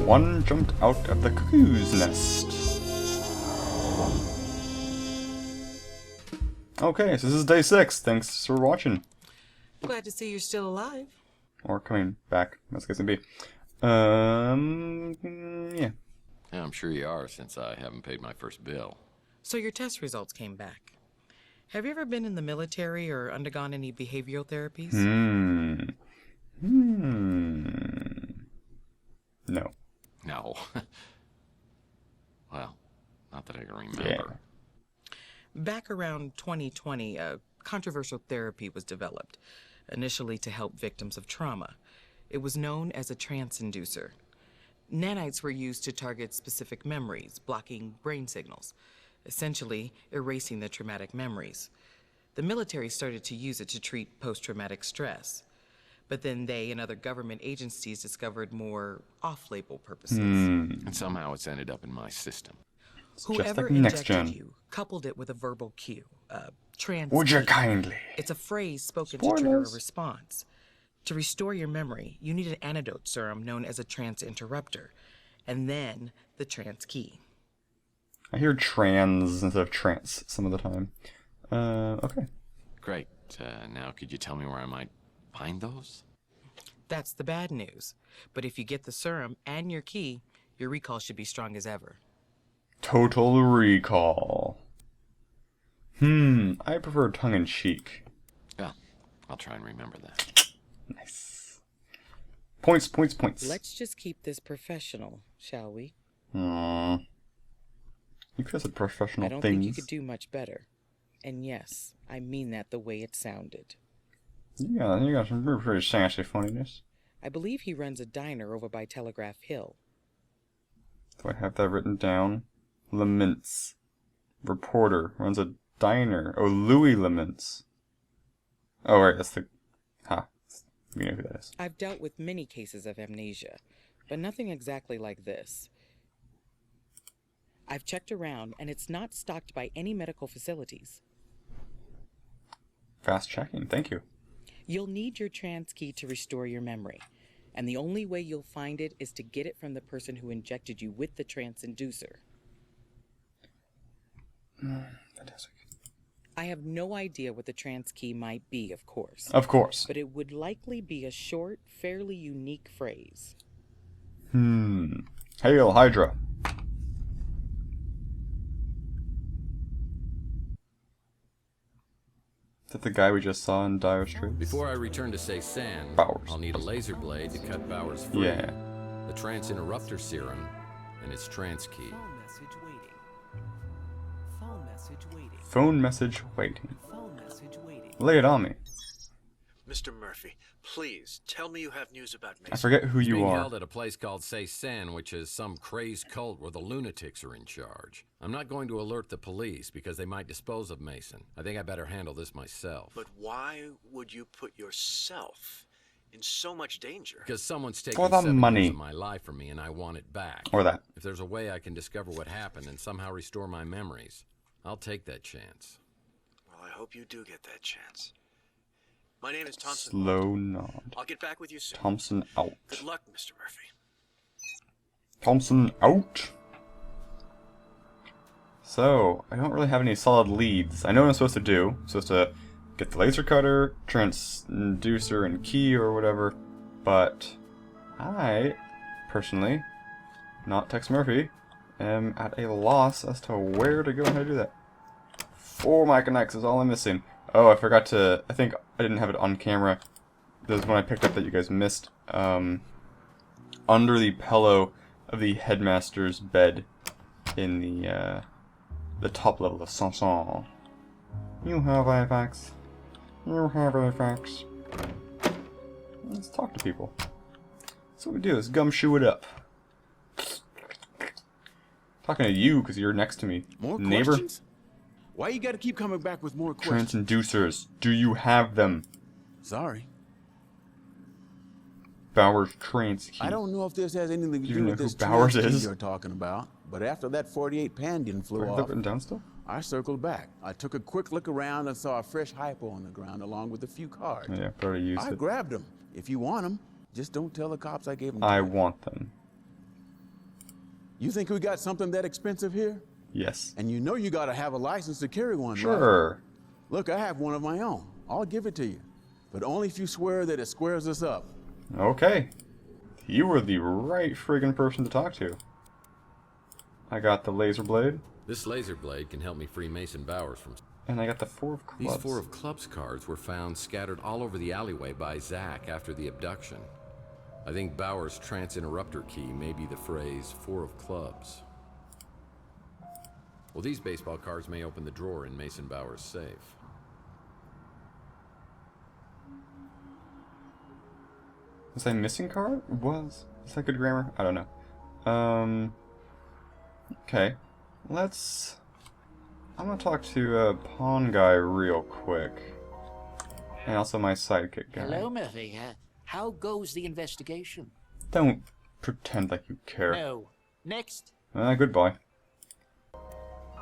One jumped out of the cuckoo's nest. Okay, so this is day 6. Thanks for watching. Glad to see you're still alive. Or coming back, as case may be. Yeah. Yeah, I'm sure you are, since I haven't paid my first bill. So your test results came back. Have you ever been in the military or undergone any behavioral therapies? No. No. Well, not that I can remember. Yeah. Back around 2020, a controversial therapy was developed, initially to help victims of trauma. It was known as a trance inducer. Nanites were used to target specific memories, blocking brain signals, essentially erasing the traumatic memories. The military started to use it to treat post-traumatic stress. But then they and other government agencies discovered more off-label purposes. And somehow it's ended up in my system. Whoever like next gen. injected you coupled it with a verbal cue, trance. Would you key. kindly? It's a phrase spoken to trigger a Spoilers. response. To restore your memory, you need an antidote serum known as a trance interrupter, and then the trance key. I hear trans instead of trance some of the time. Okay. Great. Now could you tell me where I might find those? That's the bad news. But if you get the serum and your key, your recall should be strong as ever. Total recall. I prefer tongue-in-cheek. Well, I'll try and remember that. Nice. Points. Let's just keep this professional, shall we? Aww. You could have said professional I don't things. think you could do much better. And yes, I mean that the way it sounded. Yeah, you got some pretty sassy funniness. I believe he runs a diner over by Telegraph Hill. Do I have that written down? Laments. Reporter runs a diner. Oh, Louis Laments. Oh, right, that's the... We know who that is. I've dealt with many cases of amnesia, but nothing exactly like this. I've checked around, and it's not stocked by any medical facilities. Fast checking, thank you. You'll need your trance key to restore your memory, and the only way you'll find it is to get it from the person who injected you with the trance inducer. Fantastic. I have no idea what the trance key might be, of course. Of course. But it would likely be a short, fairly unique phrase. Hail Hydra. Is that the guy we just saw in Dire Straits? Before I return to say San, Bowers. I'll need a laser blade to cut Bowers free. Yeah. The trance interrupter serum, and its trance key. Phone message waiting. Phone message waiting. Phone message waiting. Phone message waiting. Lay it on me. Mr. Murphy, please tell me you have news about Mason. I forget who It's you being are. held at a place called Say San, which is some crazed cult where the lunatics are in charge. I'm not going to alert the police because they might dispose of Mason. I think I better handle this myself. But why would you put yourself in so much danger? Because someone's taken For the 7 money. years of my life from me and I want it back. Or that. If there's a way I can discover what happened and somehow restore my memories, I'll take that chance. Well, I hope you do get that chance. My name is Thompson. Slow nod. I'll get back with you soon. Thompson out. Good luck, Mr. Murphy. Thompson out. So, I don't really have any solid leads. I know what I'm supposed to do. I'm supposed to get the laser cutter, transducer, and key or whatever. But I, personally, not Tex Murphy, am at a loss as to where to go and how to do that. 4 Mechanics is all I'm missing. Oh, I forgot to... I think I didn't have it on camera. There's one I picked up that you guys missed. Under the pillow of the headmaster's bed in the top level of Sanson. You have IFAX. You have IFAX. Let's talk to people. That's what we do, is gumshoe it up. Talking to you because you're next to me, More neighbor. questions? Why you gotta keep coming back with more questions? Transducers. Do you have them? Sorry. Bowers trance key. I don't know if this has anything to You do know with who this Bowers trans key is? you're talking about, but after that 48 Pandian Do flew I have that off, written down still? I circled back. I took a quick look around and saw a fresh hypo on the ground along with a few cards. Oh, yeah, probably used I it. grabbed them. If you want them, just don't tell the cops I gave them I to you. want them. You think we got something that expensive here? Yes. And you know you gotta have a license to carry one, right? Sure. Look, I have one of my own. I'll give it to you. But only if you swear that it squares us up. Okay. You were the right friggin' person to talk to. I got the laser blade. This laser blade can help me free Mason Bowers from... And I got the 4 of clubs. These 4 of clubs cards were found scattered all over the alleyway by Zach after the abduction. I think Bowers' trance interrupter key may be the phrase 4 of clubs. Well, these baseball cards may open the drawer in Mason Bowers' safe. Was I missing card? Was? Is that good grammar? I don't know. Okay. I'm gonna talk to a pawn guy real quick. And also my sidekick guy. Hello, Murphy. How goes the investigation? Don't pretend like you care. No. Next. Goodbye.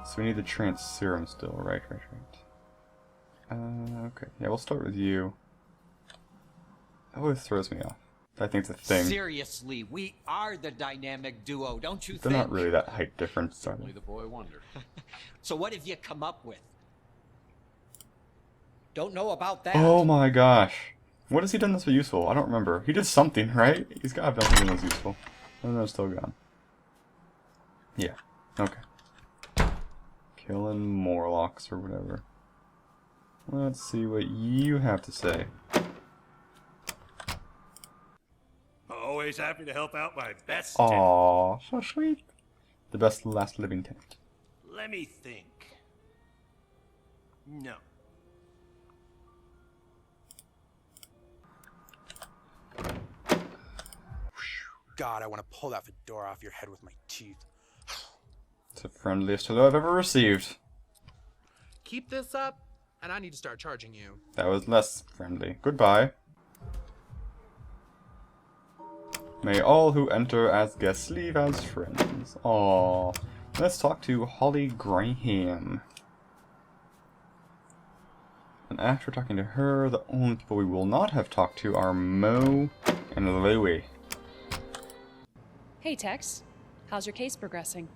So we need the trance serum still. Right. Okay. Yeah, we'll start with you. That always throws me off. I think it's a thing. Seriously, we are the dynamic duo, don't you They're think? not really that height difference, are they? Only the boy wonder. So what have you come up with? Don't know about that. Oh my gosh. What has he done that's so useful? I don't remember. He did something, right? He's got to have done something that's useful. And then it's still gone. Yeah. Okay. Killing Morlocks or whatever. Let's see what you have to say. Always happy to help out my best Aww, so sweet. The best last living tenant. Let me think. No. God, I want to pull that fedora off your head with my teeth. It's the friendliest hello I've ever received. Keep this up, and I need to start charging you. That was less friendly. Goodbye. May all who enter as guests leave as friends. Aww. Let's talk to Holly Graham. And after talking to her, the only people we will not have talked to are Mo and Louie. Hey, Tex. How's your case progressing?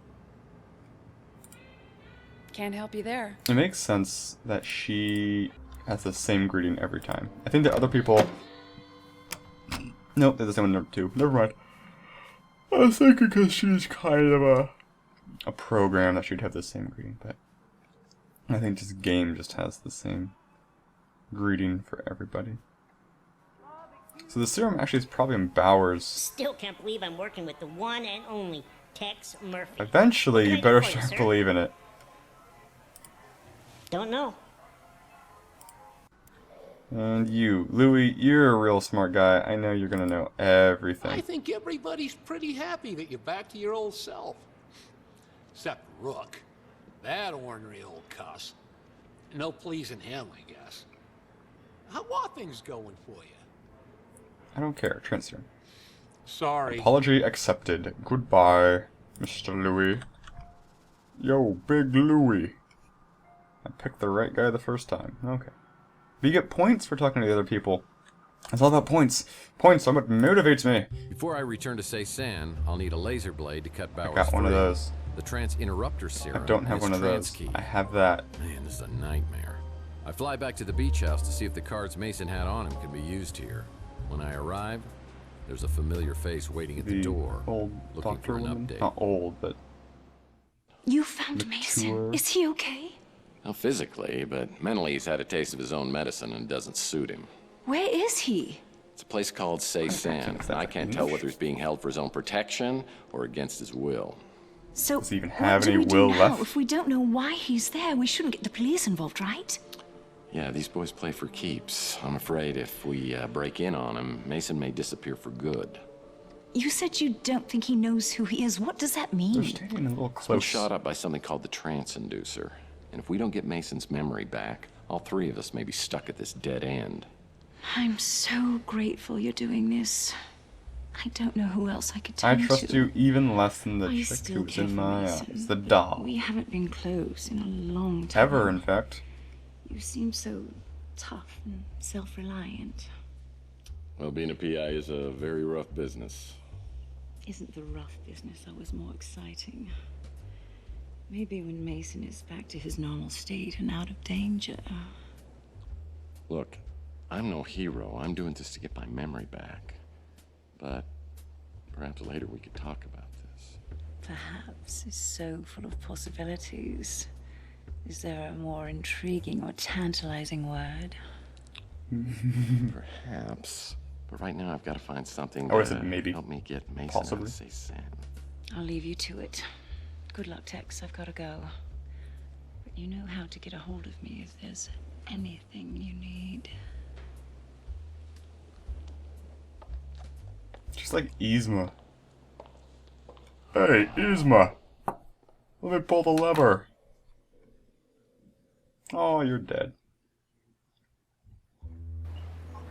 Can't help you there. It makes sense that she has the same greeting every time. I think that other people... Nope, they're the same one number 2. Never mind. I was thinking because she's kind of a program that she'd have the same greeting, but I think this game just has the same greeting for everybody. So the serum actually is probably in Bowers. Still can't believe I'm working with the one and only Tex Murphy. Eventually, you What can I better do for you, start sir? believing it. Don't know. And you, Louie, you're a real smart guy. I know you're gonna know everything. I think everybody's pretty happy that you're back to your old self. Except Rook. That ornery old cuss. No pleasing him, I guess. How are things going for you? I don't care. Transfer. Sorry. Apology accepted. Goodbye, Mr. Louie. Yo, Big Louie. I picked the right guy the first time. Okay. But you get points for talking to the other people. It's all about points. Points are what motivates me. Before I return to Say-San, I'll need a laser blade to cut Bowers I got one of free. those. The trance interrupter serum. I don't have and one its of those. trance key. I have that. Man, this is a nightmare. I fly back to the beach house to see if the cards Mason had on him can be used here. When I arrive, there's a familiar face waiting at the door, old looking doctor for an woman. update. Not old, but You found mature. Mason. Is he okay? Not physically, but mentally he's had a taste of his own medicine and it doesn't suit him. Where is he? It's a place called Say-San, and I can't tell whether he's being held for his own protection or against his will. So, Does he even what have do any we do will now? left? If we don't know why he's there, we shouldn't get the police involved, right? Yeah, these boys play for keeps. I'm afraid if we break in on him, Mason may disappear for good. You said you don't think he knows who he is. What does that they're mean? standing a little He's been close. shot up by something called the trance inducer. And if we don't get Mason's memory back, all 3 of us may be stuck at this dead end. I'm so grateful you're doing this. I don't know who else I could turn I to. trust you even less than the I chick still who was care in for my Mason, eyes. The but doll. We haven't been close in a long time. Ever, in fact. You seem so tough and self-reliant. Well, being a PI is a very rough business. Isn't the rough business always more exciting? Maybe when Mason is back to his normal state and out of danger. Look, I'm no hero. I'm doing this to get my memory back. But perhaps later we could talk about this. Perhaps is so full of possibilities. Is there a more intriguing or tantalizing word? Perhaps. But right now I've got to find something Or is to it maybe? help me get Mason Possibly. out of say San. I'll leave you to it. Good luck, Tex. I've got to go. But you know how to get a hold of me if there's anything you need. Just like Yzma. Hey, Yzma! Let me pull the lever. Oh, you're dead.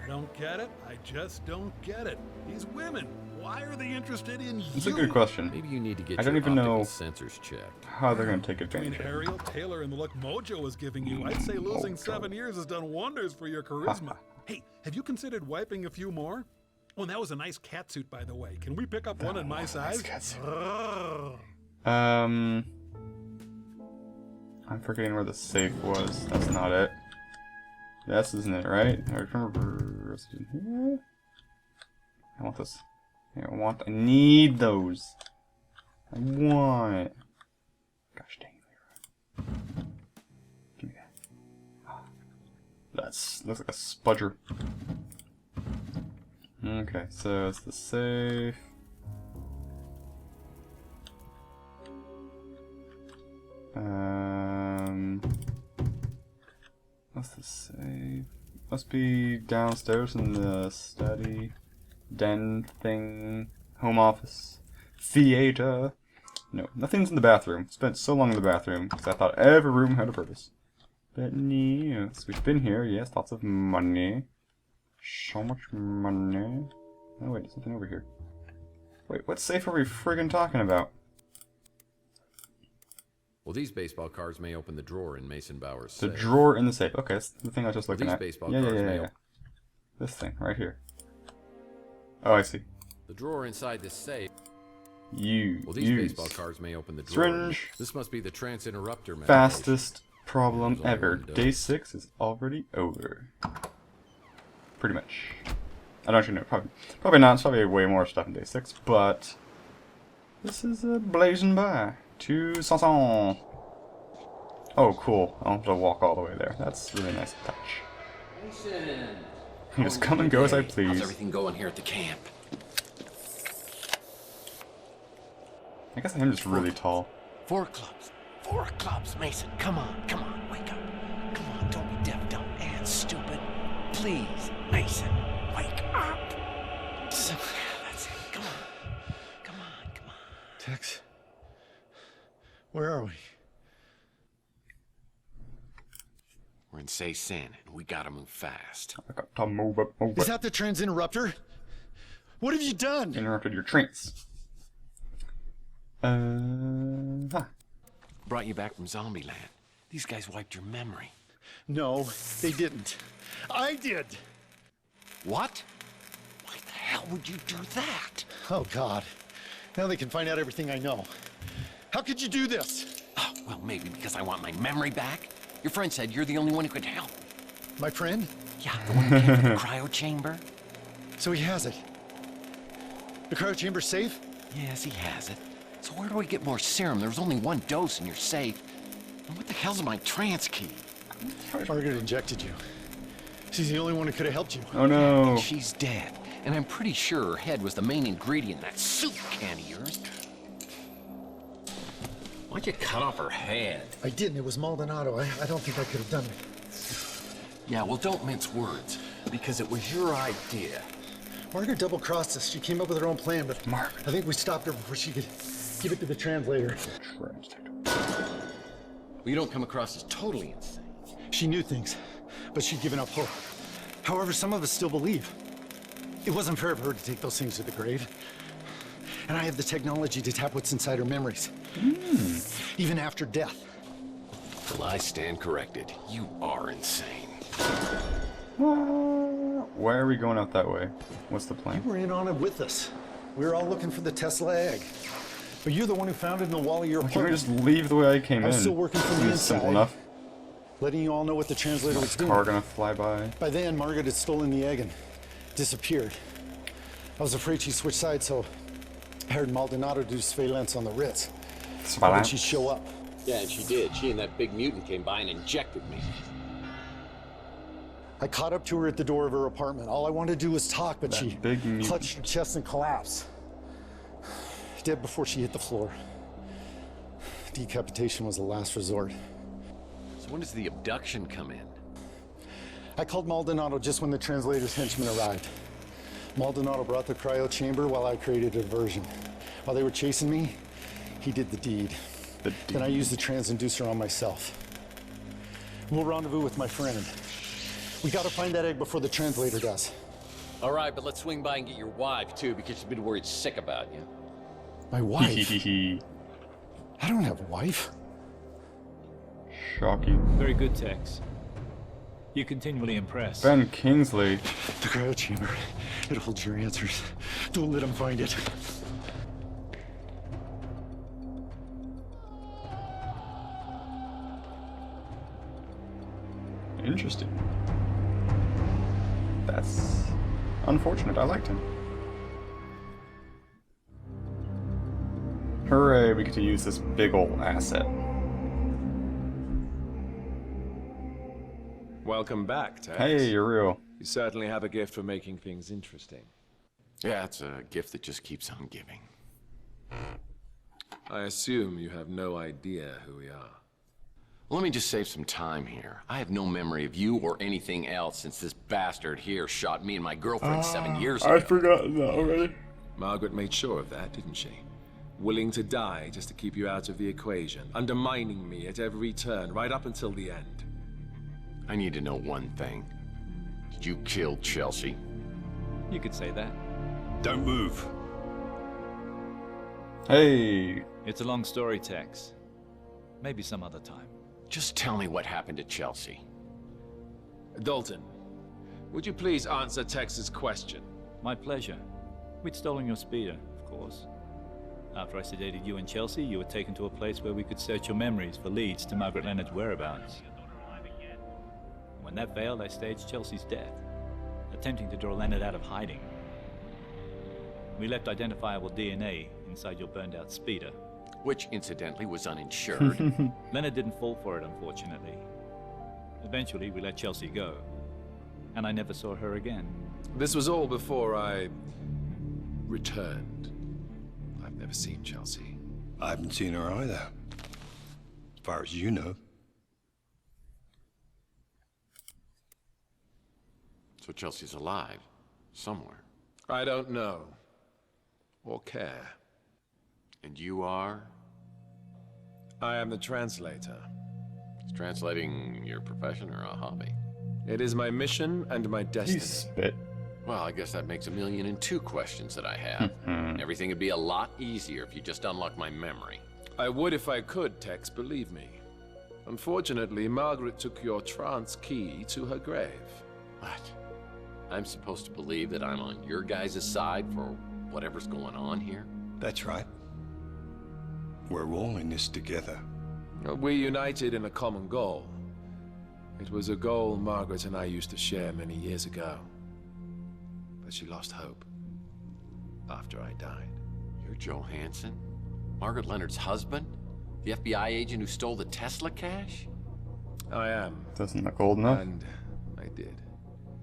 I don't get it. I just don't get it. These women, why are they interested in you? That's a good question. Maybe you need to get I don't your even know optical sensors checked. how they're going to take Between advantage of it. Ariel, Taylor, and the look Mojo was giving you, I'd say losing 7 years has done wonders for your charisma. Hey, have you considered wiping a few more? Oh, and that was a nice catsuit, by the way. Can we pick up one in my size? I'm forgetting where the safe was. That's not it. This isn't it, right? I remember. Is it in here? I want this. I need those. I want. Gosh dang it. Give me that. That's looks like a spudger. Okay, so it's the safe. What's the safe? Must be downstairs in the study, den thing, home office, theater. No, nothing's in the bathroom. Spent so long in the bathroom because I thought every room had a purpose. But no, so we've been here. Yes, lots of money. So much money. Oh wait, there's something over here. Wait, what safe are we friggin' talking about? Well, these baseball cards may open the drawer in Mason Bauer's The safe. drawer in the safe. Okay, that's the thing I was just looking These at. baseball Yeah. cards may This thing right here. Oh, I see. The drawer inside this safe. You Well, these use baseball cards may open the drawer. syringe. This must be the trans interrupter medication. Fastest problem There's only ever. one dose. Day 6 is already over. Pretty much. I don't actually know. Probably not. It's probably way more stuff in day 6, but this is blazing by. To Sanson. Oh, cool. I don't have to walk all the way there. That's really nice touch. Mason! Just come and go as I How's please. everything going here at the camp? I guess I am just really tall. 4 clubs. 4 clubs, Mason. Come on, wake up. Come on, don't be deaf, dumb, and stupid. Please, Mason, wake up. That's it. Come on. Tex, where are we? We're in say San, and we gotta move fast. I got to move up. Is that the trans interrupter? What have you done? Interrupted your trance. Brought you back from Zombieland. These guys wiped your memory. No, they didn't. I did. What? Why the hell would you do that? Oh, God. Now they can find out everything I know. How could you do this? Oh, well, maybe because I want my memory back. Your friend said you're the only one who could help. My friend? Yeah, the one who came from the cryo chamber. So he has it. The cryo chamber's safe? Yes, he has it. So where do I get more serum? There was only 1 dose in your safe. And what the hell's my trance key? Margaret injected you. She's the only one who could have helped you. Oh no. And she's dead. And I'm pretty sure her head was the main ingredient in that soup can of yours. Why'd you cut off her head? I didn't. It was Maldonado. I don't think I could have done it. Yeah, well, don't mince words. Because it was your idea. Margaret double-crossed us. She came up with her own plan, but Margaret. I think we stopped her before she could give it to the translator. Well, you don't come across as totally insane. She knew things, but she'd given up hope. However, some of us still believe. It wasn't fair of her to take those things to the grave. And I have the technology to tap what's inside her memories. Even after death. Well, I stand corrected. You are insane. Why are we going out that way? What's the plan? You were in on it with us. We were all looking for the Tesla egg. But you're the one who found it in the wall of your Why can't we apartment. just leave the way I came in? I was still working from the It's simple inside, enough. letting you all know what the translator was doing. Car gonna fly by. By then, Margaret had stolen the egg and disappeared. I was afraid she switched sides, so I hired Maldonado to do surveillance on the Ritz. Hoping she'd show up. Yeah, and she did. She and that big mutant came by and injected me. I caught up to her at the door of her apartment. All I wanted to do was talk, but That she big mutant. clutched her chest and collapsed. Dead before she hit the floor. Decapitation was the last resort. So when does the abduction come in? I called Maldonado just when the translator's henchmen arrived. Maldonado brought the cryo chamber while I created a diversion. While they were chasing me, he did the deed. Then I used the transinducer on myself. We'll rendezvous with my friend. We gotta find that egg before the translator does. All right, but let's swing by and get your wife, too, because she's been worried sick about you. My wife? I don't have a wife. Shocking. Very good, Tex. You continually impress. Ben Kingsley. The cryo chamber. It holds your answers. Don't let him find it. Interesting. That's unfortunate. I liked him. Hooray, we get to use this big ol' asset. Welcome back, Tex. Hey, you're real. You certainly have a gift for making things interesting. Yeah, it's a gift that just keeps on giving. I assume you have no idea who we are. Well, let me just save some time here. I have no memory of you or anything else since this bastard here shot me and my girlfriend 7 years ago. I'd forgotten that already. Margaret made sure of that, didn't she? Willing to die just to keep you out of the equation, undermining me at every turn, right up until the end. I need to know one thing. Did you kill Chelsea? You could say that. Don't move. Hey. It's a long story, Tex. Maybe some other time. Just tell me what happened to Chelsea. Dalton, would you please answer Tex's question? My pleasure. We'd stolen your speeder, of course. After I sedated you and Chelsea, you were taken to a place where we could search your memories for leads to Margaret Leonard's whereabouts. When that failed, I staged Chelsea's death, attempting to draw Leonard out of hiding. We left identifiable DNA inside your burned-out speeder. Which, incidentally, was uninsured. Leonard didn't fall for it, unfortunately. Eventually, we let Chelsea go, and I never saw her again. This was all before I returned. I've never seen Chelsea. I haven't seen her either, as far as you know. So Chelsea's alive, somewhere. I don't know, or care. And you are? I am the translator. Is translating your profession or a hobby? It is my mission and my destiny. You spit. Well, I guess that makes 1,000,002 questions that I have. Everything would be a lot easier if you just unlocked my memory. I would if I could, Tex, believe me. Unfortunately, Margaret took your trance key to her grave. What? I'm supposed to believe that I'm on your guys' side for whatever's going on here? That's right. We're all in this together. We united in a common goal. It was a goal Margaret and I used to share many years ago. But she lost hope after I died. You're Joe Hansen? Margaret Leonard's husband? The FBI agent who stole the Tesla cash? I am. Doesn't look old enough. And I did.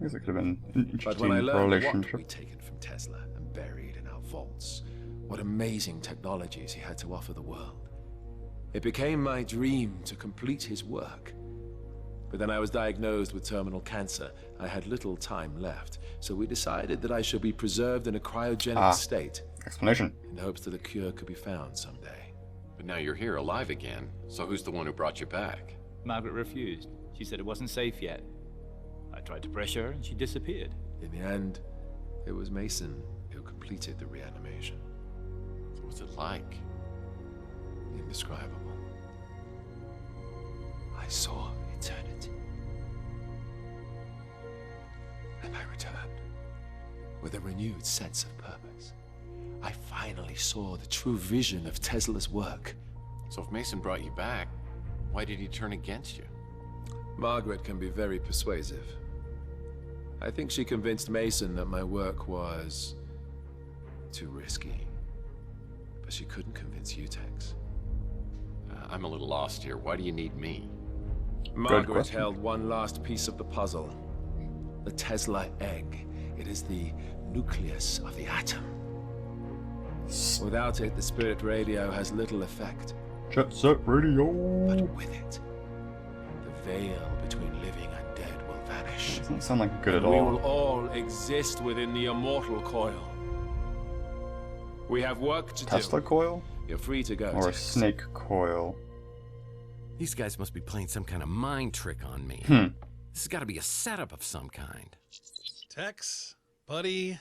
I guess it could have been an But interesting when I learned what relationship. we'd taken from Tesla and buried in our vaults, what amazing technologies he had to offer the world, it became my dream to complete his work. But then I was diagnosed with terminal cancer. I had little time left, so we decided that I should be preserved in a cryogenic state. Explanation. In hopes that a cure could be found someday. But now you're here alive again, so who's the one who brought you back? Margaret refused. She said it wasn't safe yet. I tried to pressure her, and she disappeared. In the end, it was Mason who completed the reanimation. So what's it like? Indescribable. I saw eternity. And I returned with a renewed sense of purpose. I finally saw the true vision of Tesla's work. So if Mason brought you back, why did he turn against you? Margaret can be very persuasive. I think she convinced Mason that my work was too risky. But she couldn't convince you, Tex. I'm a little lost here. Why do you need me? Margaret held one last piece of the puzzle. The Tesla egg. It is the nucleus of the atom. Without it, the spirit radio has little effect. Jet set radio. But with it, the veil between living and dead will vanish. Doesn't sound like good at We all. will all exist within the immortal coil. We have work to do. Tesla coil? You're free to go. Or Tex. snake coil? These guys must be playing some kind of mind trick on me. This has got to be a setup of some kind. Tex, buddy,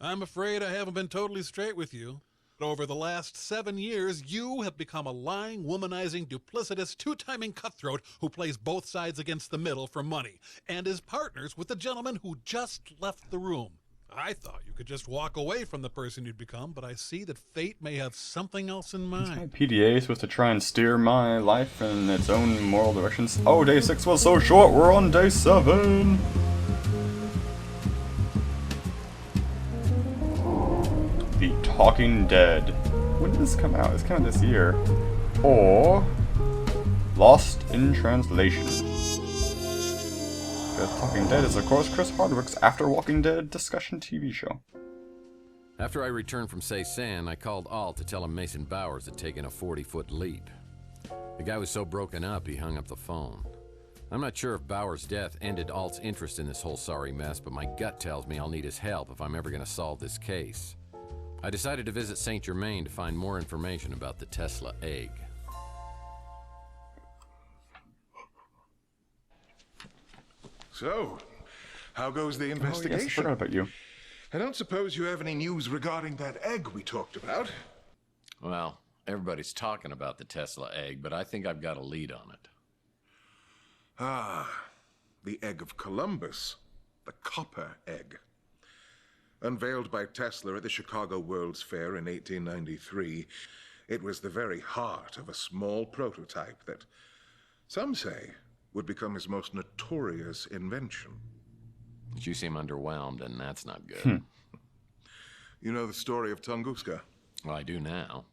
I'm afraid I haven't been totally straight with you. Over the last 7 years, you have become a lying, womanizing, duplicitous, two-timing cutthroat who plays both sides against the middle for money, and is partners with the gentleman who just left the room. I thought you could just walk away from the person you'd become, but I see that fate may have something else in Is my mind. PDA supposed to try and steer my life in its own moral directions? Oh, day 6 was so short, we're on day 7! The Talking Dead. When did this come out? It's coming out this year. Or Lost in Translation. Because Talking Dead is, of course, Chris Hardwick's After Walking Dead discussion TV show. After I returned from Ceysan, I called Alt to tell him Mason Bowers had taken a 40-foot leap. The guy was so broken up, he hung up the phone. I'm not sure if Bowers' death ended Alt's interest in this whole sorry mess, but my gut tells me I'll need his help if I'm ever going to solve this case. I decided to visit St. Germain to find more information about the Tesla egg. So, how goes the Oh, investigation? yes, I forgot about you. I don't suppose you have any news regarding that egg we talked about? Well, everybody's talking about the Tesla egg, but I think I've got a lead on it. Ah, the egg of Columbus. The copper egg. Unveiled by Tesla at the Chicago World's Fair in 1893, it was the very heart of a small prototype that, some say, would become his most notorious invention. But you seem underwhelmed, and that's not good. You know the story of Tunguska? Well, I do now.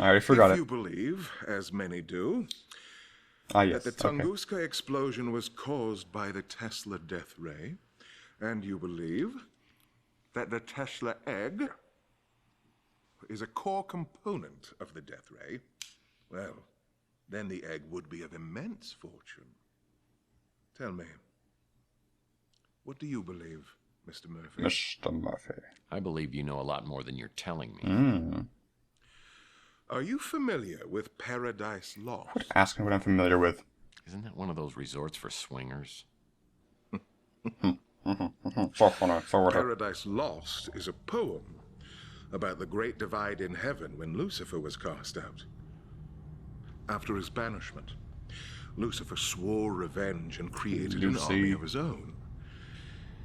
I already forgot If it. you believe, as many do, Yes, that the okay. Tunguska explosion was caused by the Tesla death ray, and you believe that the Tesla egg is a core component of the death ray, well, then the egg would be of immense fortune. Tell me, what do you believe, Mr. Murphy? Mr. Murphy. I believe you know a lot more than you're telling me. Are you familiar with Paradise Lost? Ask me what I'm familiar with. Isn't that one of those resorts for swingers? Paradise Lost is a poem about the great divide in heaven when Lucifer was cast out. After his banishment, Lucifer swore revenge and created an army of his own.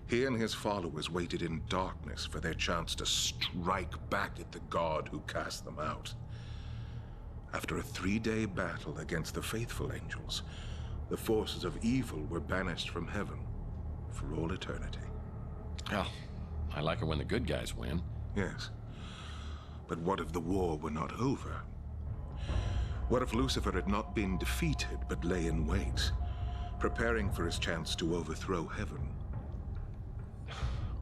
He and his followers waited in darkness for their chance to strike back at the god who cast them out. After a 3-day battle against the faithful angels, the forces of evil were banished from heaven for all eternity. Oh, I like it when the good guys win. Yes. But what if the war were not over? What if Lucifer had not been defeated, but lay in wait, preparing for his chance to overthrow heaven?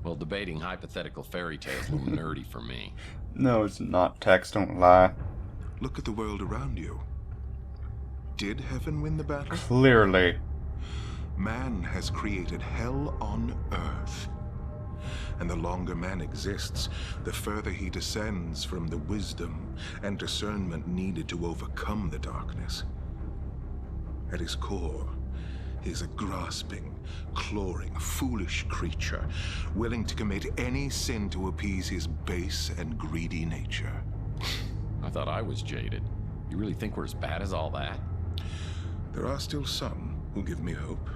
Well, debating hypothetical fairy tales is a little nerdy for me. No, it's not, Tex, don't lie. Look at the world around you. Did heaven win the battle? Clearly. Man has created hell on earth. And the longer man exists, the further he descends from the wisdom and discernment needed to overcome the darkness. At his core, he is a grasping, clawing, foolish creature, willing to commit any sin to appease his base and greedy nature. I thought I was jaded. You really think we're as bad as all that? There are still some who give me hope.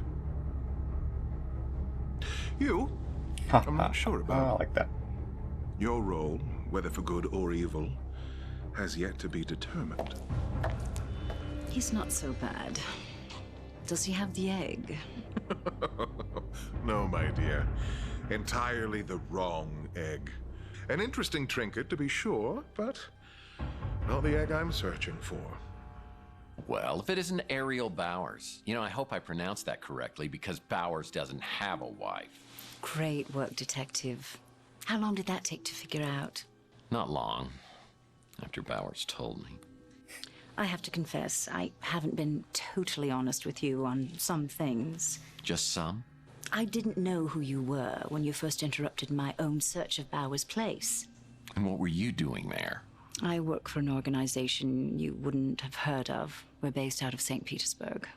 You? I'm not sure about. I like that. Your role, whether for good or evil, has yet to be determined. He's not so bad. Does he have the egg? No, my dear. Entirely the wrong egg. An interesting trinket, to be sure, but not the egg I'm searching for. Well, if it isn't Ariel Bowers. You know, I hope I pronounced that correctly because Bowers doesn't have a wife. Great work, Detective. How long did that take to figure out? Not long. After Bowers told me. I have to confess, I haven't been totally honest with you on some things. Just some? I didn't know who you were when you first interrupted my own search of Bowers' place. And what were you doing there? I work for an organization you wouldn't have heard of. We're based out of St. Petersburg.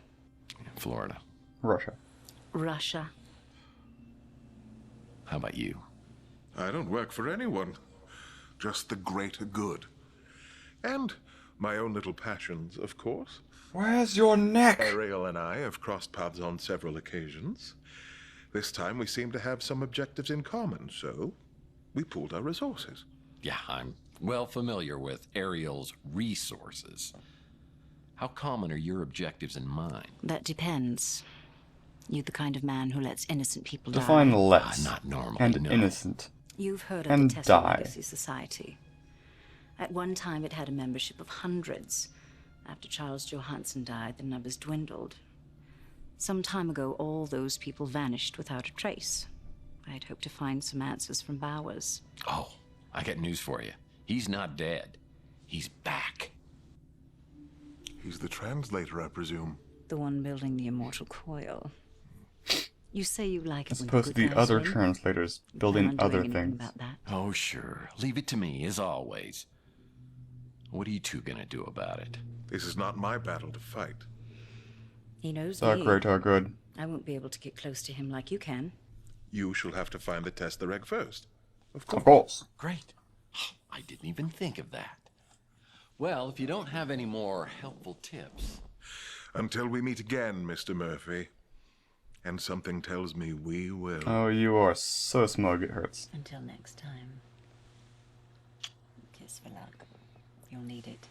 Florida. Russia. Russia. How about you? I don't work for anyone. Just the greater good. And my own little passions, of course. Where's your neck? Ariel and I have crossed paths on several occasions. This time we seem to have some objectives in common, so we pooled our resources. Yeah, I'm well familiar with Ariel's resources. How common are your objectives and mine? That depends. You the kind of man who lets innocent people die? Define less. Not normally, and no. innocent. You've heard of and the Tesla die. Legacy Society. At one time, it had a membership of hundreds. After Charles Johansson died, the numbers dwindled. Some time ago, all those people vanished without a trace. I'd hoped to find some answers from Bowers. Oh, I got news for you. He's not dead. He's back. He's the translator, I presume. The one building the immortal coil. You say you like it As when opposed to good the guys other win? translators You building plan on other doing anything things. about that? Oh, sure. Leave it to me, as always. What are you two gonna do about it? This is not my battle to fight. He knows So me. great or good. I won't be able to get close to him like you can. You shall have to find the Tesla egg first. Of course. Of course. Great. I didn't even think of that. Well, if you don't have any more helpful tips... Until we meet again, Mr. Murphy. And something tells me we will. Oh, you are so smug it hurts. Until next time. Kiss for luck. You'll need it.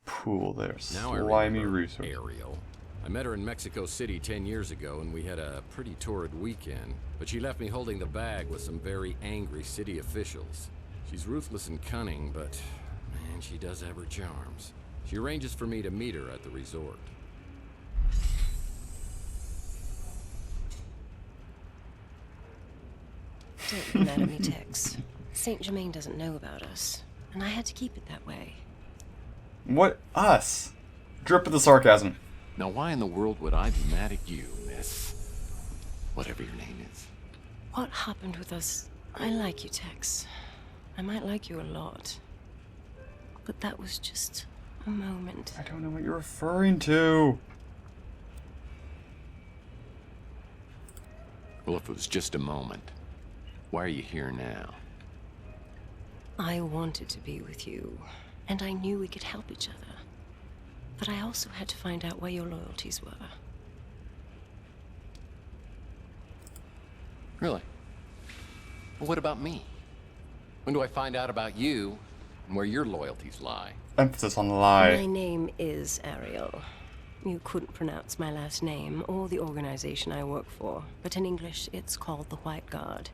Pool there. Now I Slimy remember resource. Ariel. I met her in Mexico City 10 years ago, and we had a pretty torrid weekend. But she left me holding the bag with some very angry city officials. She's ruthless and cunning, but man, she does have her charms. She arranges for me to meet her at the resort. Don't be mad at me, Tex. Saint Germain doesn't know about us, and I had to keep it that way. What? Us? Drip of the sarcasm. Now, why in the world would I be mad at you, miss? Whatever your name is. What happened with us? I like you, Tex. I might like you a lot. But that was just a moment. I don't know what you're referring to. Well, if it was just a moment, why are you here now? I wanted to be with you, and I knew we could help each other. But I also had to find out where your loyalties were. Really? Well, what about me? When do I find out about you and where your loyalties lie? Emphasis on lie. My name is Ariel. You couldn't pronounce my last name or the organization I work for, but in English it's called the White Guard.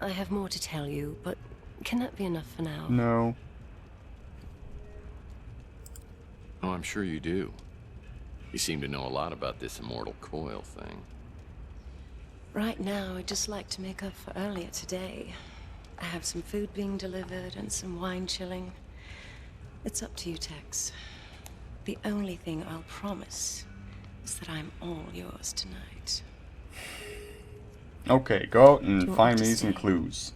I have more to tell you, but can that be enough for now? No. Oh, I'm sure you do. You seem to know a lot about this immortal coil thing. Right now, I'd just like to make up for earlier today. I have some food being delivered and some wine chilling. It's up to you, Tex. The only thing I'll promise is that I'm all yours tonight. Okay, go out Do you and want find me to me some stay? clues.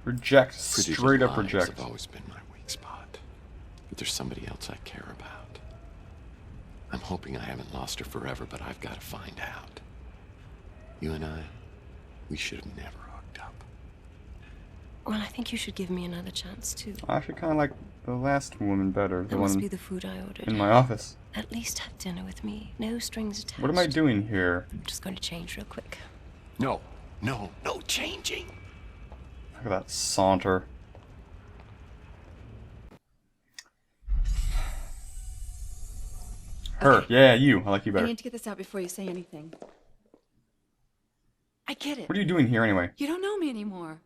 Reject. Pretty Straight up lies reject. have always been my weak spot. But there's somebody else I care about. I'm hoping I haven't lost her forever, but I've got to find out. You and I, we should have never hooked up. Well, I think you should give me another chance, too. I actually kind of like the last woman better. The That must one be the food I ordered. in my office. At least have dinner with me. No strings attached. What am I doing here? I'm just going to change real quick. No, no, no changing. Look at that saunter. Her. Okay. Yeah, you. I like you I better. need to get this out before you say anything. I get it. What are you doing here anyway? You don't know me anymore.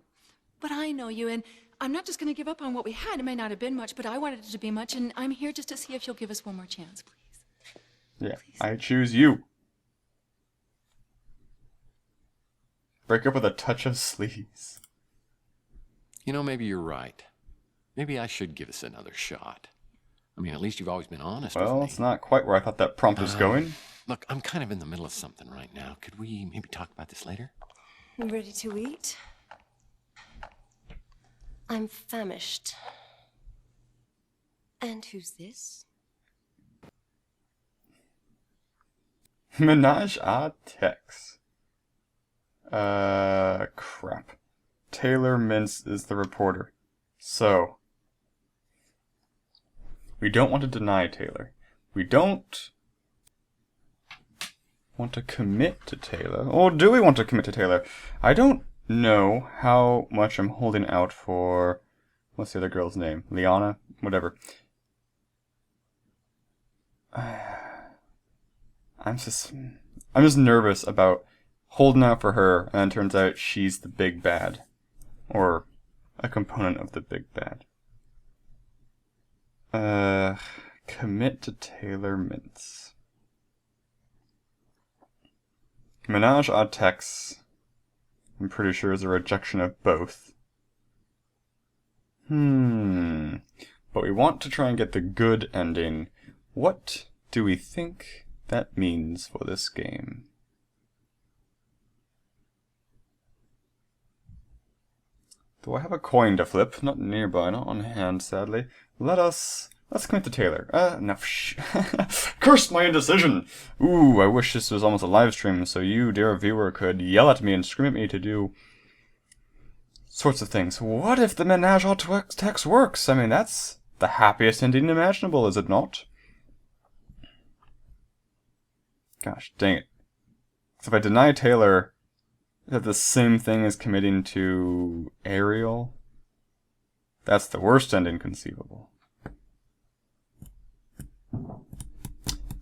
But I know you, and I'm not just going to give up on what we had. It may not have been much, but I wanted it to be much, and I'm here just to see if you'll give us one more chance, please. Yeah, I choose you. Break up with a touch of sleaze. You know, maybe you're right. Maybe I should give us another shot. I mean, at least you've always been honest with me. Well, it's not quite where I thought that prompt was going. Look, I'm kind of in the middle of something right now. Could we maybe talk about this later? You ready to eat? I'm famished. And who's this? Menage a Tex. Crap. Taylor Mintz is the reporter. So, we don't want to deny Taylor. We don't want to commit to Taylor. Or do we want to commit to Taylor? I don't know how much I'm holding out for... What's the other girl's name? Liana? Whatever. I'm just nervous about holding out for her, and then it turns out she's the big bad. Or a component of the big bad. Commit to Taylor Mintz. Menage a Tex, I'm pretty sure, is a rejection of both. But we want to try and get the good ending. What do we think that means for this game? Do I have a coin to flip? Not nearby, not on hand, sadly. Let's commit to Taylor. No, curse my indecision! Ooh, I wish this was almost a live stream, so you, dear viewer, could yell at me and scream at me to do sorts of things. What if the Menage a Tex works? I mean, that's the happiest ending imaginable, is it not? Gosh, dang it. So if I deny Taylor, is that the same thing as committing to Ariel? That's the worst ending conceivable.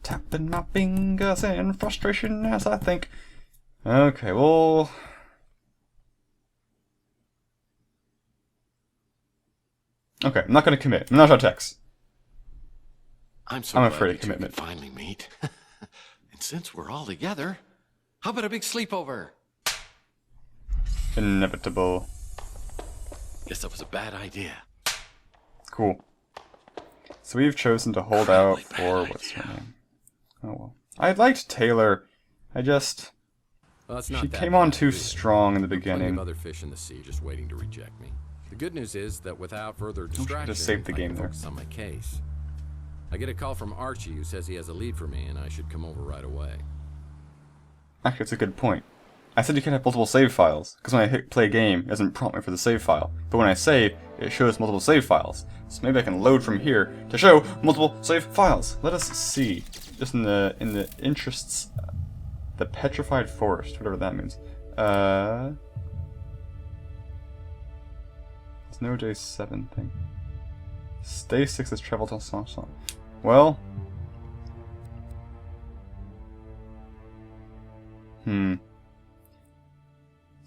Tapping my fingers in frustration as I think. Okay, well... Okay, I'm not going to commit. I'm not going to text. I'm afraid of glad commitment. you two can finally meet. And since we're all together, how about a big sleepover? Inevitable. Guess that was a bad idea. Cool. So we've chosen to hold out for what's her name? Oh well. I liked Taylor. I just... Well, it's not she that came on bad, too really. strong in the There are plenty beginning. of other fish in the sea just waiting to reject me. The good news is that without further distraction, just saved the I game can there. focus on my case. I get a call from Archie who says he has a lead for me and I should come over right away. Actually, it's a good point. I said you can have multiple save files, because when I hit play game, it doesn't prompt me for the save file. But when I save, it shows multiple save files. So maybe I can load from here to show multiple save files. Let us see. Just in the interests... The Petrified Forest, whatever that means. It's no day 7 thing. Day 6 is travel to Sanson. Well...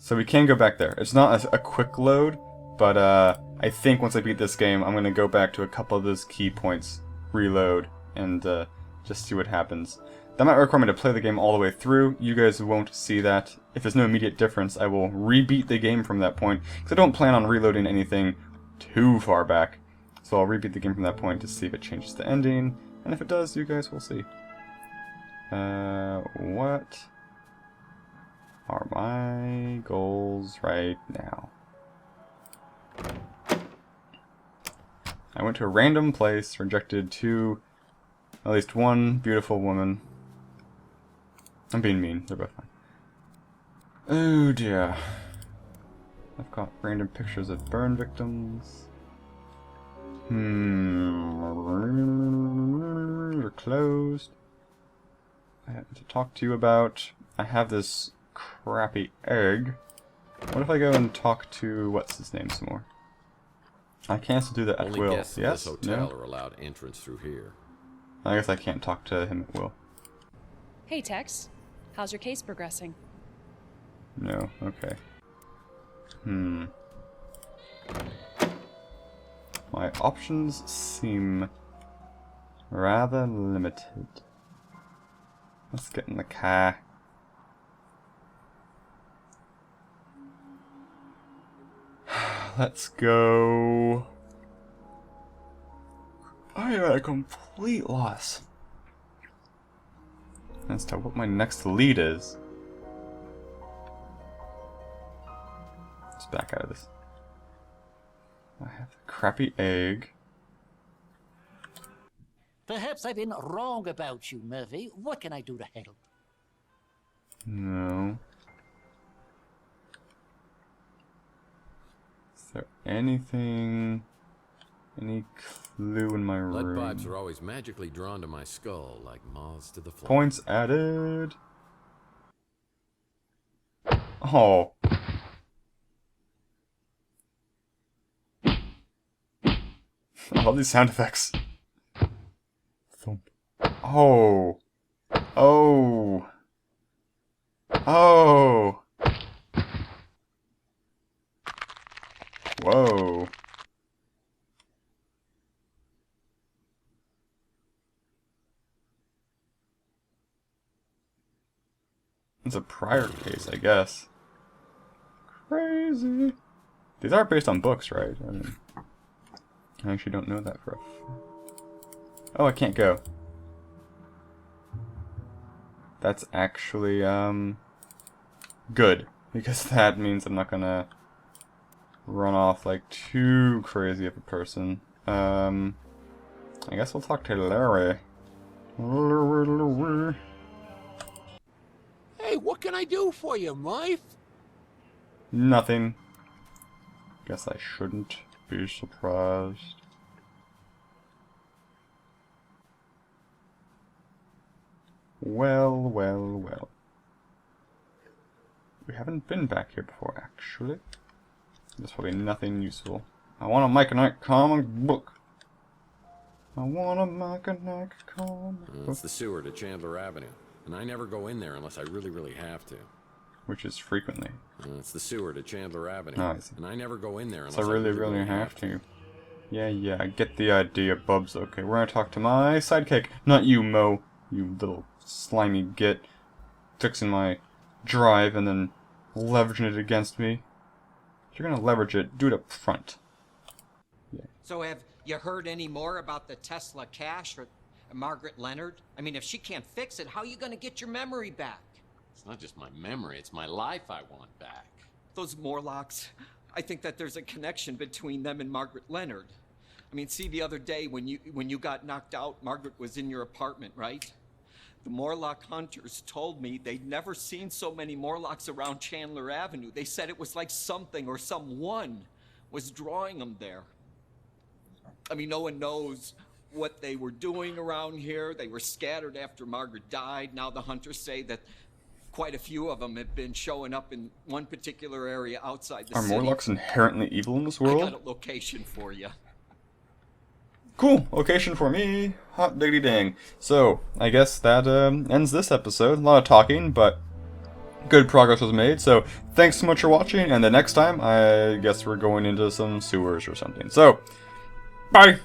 So we can go back there. It's not a quick load, but I think once I beat this game, I'm going to go back to a couple of those key points, reload, and just see what happens. That might require me to play the game all the way through. You guys won't see that. If there's no immediate difference, I will rebeat the game from that point, because I don't plan on reloading anything too far back. So I'll rebeat the game from that point to see if it changes the ending, and if it does, you guys will see. What are my goals right now? I went to a random place, rejected at least one beautiful woman. I'm being mean, they're both fine. Oh dear. I've got random pictures of burn victims. We're closed. I have to talk to you about... I have this crappy egg. What if I go and talk to what's his name some more? I can still do that at Only will. guests of Yes? this hotel No? are allowed entrance through here. I guess I can't talk to him at will. Hey, Tex. How's your case progressing? No, okay. My options seem rather limited. Let's get in the car. Let's go. I am at a complete loss as to what my next lead is. Let's back out of this. I have the crappy egg. Perhaps I've been wrong about you, Murphy. What can I do to help? No. Is there anything... any clue in my Lead room? pipes are always magically drawn to my skull, like moths to the flame. Points added. Oh. I love these sound effects. Thump. Oh. Oh. Oh. Whoa. It's a prior case, I guess. Crazy. These are based on books, right? I mean, I actually don't know that for a... Oh, I can't go. That's actually, good. Because that means I'm not gonna run off like too crazy of a person. I guess we'll talk to Larry. Hey, what can I do for you, Murph? Nothing. Guess I shouldn't be surprised. Well, well, well. We haven't been back here before, actually. There's probably nothing useful. I want to make a night comic book. I want to make a night comic book. It's the sewer to Chandler Avenue, and I never go in there unless I really, really have to. Which is frequently. It's the sewer to Chandler Avenue, Oh, I see. and I never go in there unless So I really have to. Yeah, I get the idea, Bubs. Okay, we're gonna talk to my sidekick. Not you, Mo. You little slimy git. Fixing my drive and then leveraging it against me. If you're gonna leverage it, do it up front. Yeah. So have you heard any more about the Tesla cache or Margaret Leonard? I mean, if she can't fix it, how are you gonna get your memory back? It's not just my memory, it's my life I want back. Those Morlocks, I think that there's a connection between them and Margaret Leonard. I mean, see, the other day when you got knocked out, Margaret was in your apartment, right? The Morlock hunters told me they'd never seen so many Morlocks around Chandler Avenue. They said it was like something or someone was drawing them there. I mean, no one knows what they were doing around here. They were scattered after Margaret died. Now the hunters say that quite a few of them have been showing up in one particular area outside the city. Are Morlocks inherently evil in this I world? got a location for you. Cool, location for me. Hot diggity dang. So, I guess that ends this episode. A lot of talking, but good progress was made. So, thanks so much for watching, and the next time, I guess we're going into some sewers or something. So, bye!